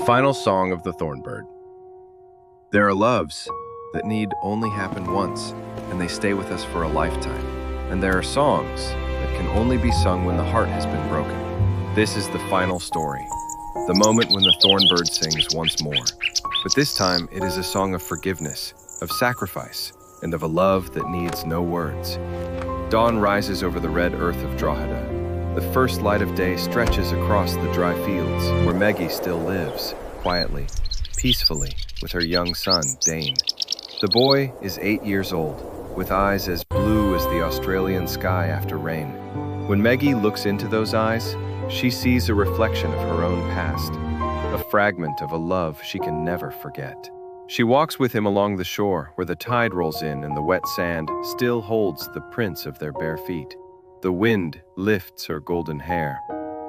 Final song of the Thornbird. There are loves that need only happen once, and they stay with us for a lifetime. And there are songs that can only be sung when the heart has been broken. This is the final story, the moment when the Thornbird sings once more. But this time, it is a song of forgiveness, of sacrifice, and of a love that needs no words. Dawn rises over the red earth of Drogheda. The first light of day stretches across the dry fields, where Meggie still lives, quietly, peacefully, with her young son, Dane. The boy is 8 years old, with eyes as blue as the Australian sky after rain. When Meggie looks into those eyes, she sees a reflection of her own past, a fragment of a love she can never forget. She walks with him along the shore, where the tide rolls in and the wet sand still holds the prints of their bare feet. The wind lifts her golden hair.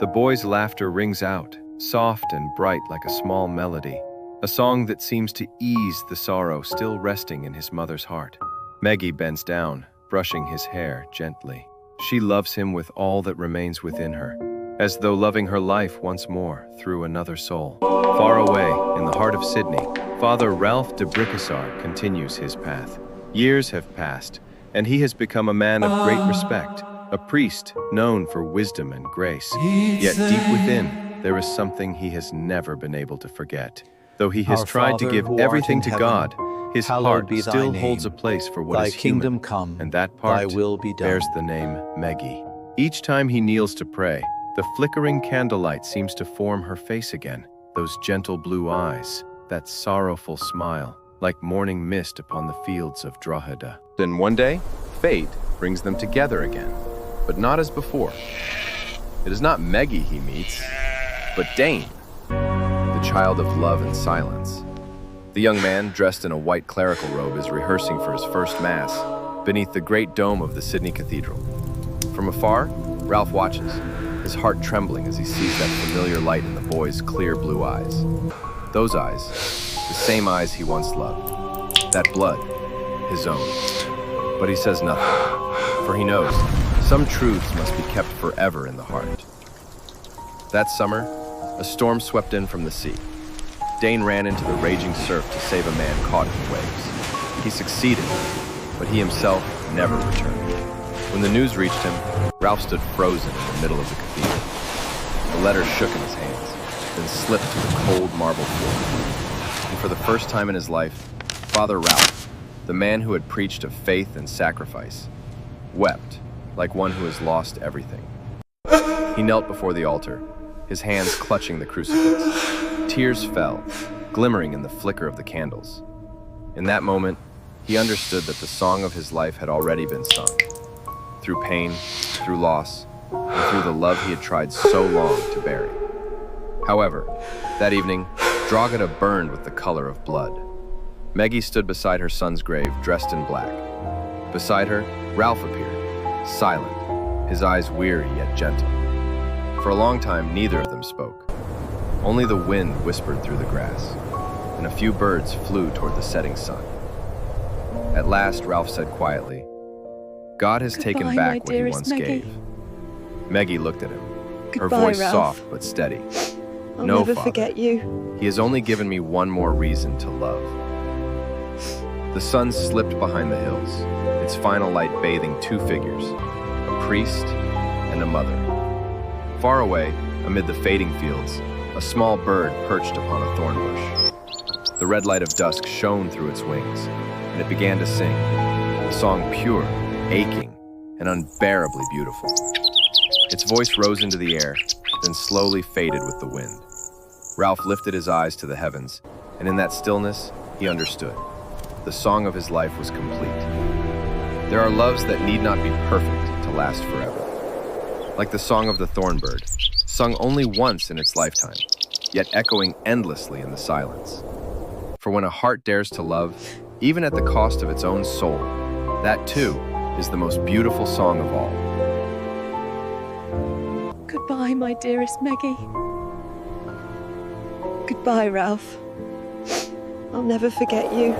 The boy's laughter rings out, soft and bright like a small melody, a song that seems to ease the sorrow still resting in his mother's heart. Meggie bends down, brushing his hair gently. She loves him with all that remains within her, as though loving her life once more through another soul. Far away, in the heart of Sydney, Father Ralph de Bricassar continues his path. Years have passed, and he has become a man of great respect, a priest known for wisdom and grace. Yet deep within, there is something he has never been able to forget. Though he has tried to give everything to God, his heart still holds a place for what is human, and that part bears the name Meggie. Each time he kneels to pray, the flickering candlelight seems to form her face again, those gentle blue eyes, that sorrowful smile, like morning mist upon the fields of Drogheda. Then one day, fate brings them together again, but not as before. It is not Meggie he meets, but Dane, the child of love and silence. The young man, dressed in a white clerical robe, is rehearsing for his first mass beneath the great dome of the Sydney Cathedral. From afar, Ralph watches, his heart trembling as he sees that familiar light in the boy's clear blue eyes. Those eyes, the same eyes he once loved. That blood, his own. But he says nothing, for he knows some truths must be kept forever in the heart. That summer, a storm swept in from the sea. Dane ran into the raging surf to save a man caught in the waves. He succeeded, but he himself never returned. When the news reached him, Ralph stood frozen in the middle of the cathedral. The letter shook in his hands, then slipped to the cold marble floor. And for the first time in his life, Father Ralph, the man who had preached of faith and sacrifice, wept like one who has lost everything. He knelt before the altar, his hands clutching the crucifix. Tears fell, glimmering in the flicker of the candles. In that moment, he understood that the song of his life had already been sung. Through pain, through loss, and through the love he had tried so long to bury. However, that evening, Drogheda burned with the color of blood. Meggie stood beside her son's grave, dressed in black. Beside her, Ralph appeared, silent, his eyes weary yet gentle. For a long time, neither of them spoke. Only the wind whispered through the grass, and a few birds flew toward the setting sun. At last, Ralph said quietly, "God has taken back what he once gave." Meggie looked at him, her voice soft but steady. I'll "No, never Father. forget you. He has only given me one more reason to love." The sun slipped behind the hills, its final light bathing two figures, a priest and a mother. Far away, amid the fading fields, a small bird perched upon a thorn bush. The red light of dusk shone through its wings, and it began to sing, a song pure, aching, and unbearably beautiful. Its voice rose into the air, then slowly faded with the wind. Ralph lifted his eyes to the heavens, and in that stillness, he understood. The song of his life was complete. There are loves that need not be perfect to last forever. Like the song of the Thornbird, sung only once in its lifetime, yet echoing endlessly in the silence. For when a heart dares to love, even at the cost of its own soul, that too is the most beautiful song of all. Goodbye, my dearest Meggie. Goodbye, Ralph. I'll never forget you.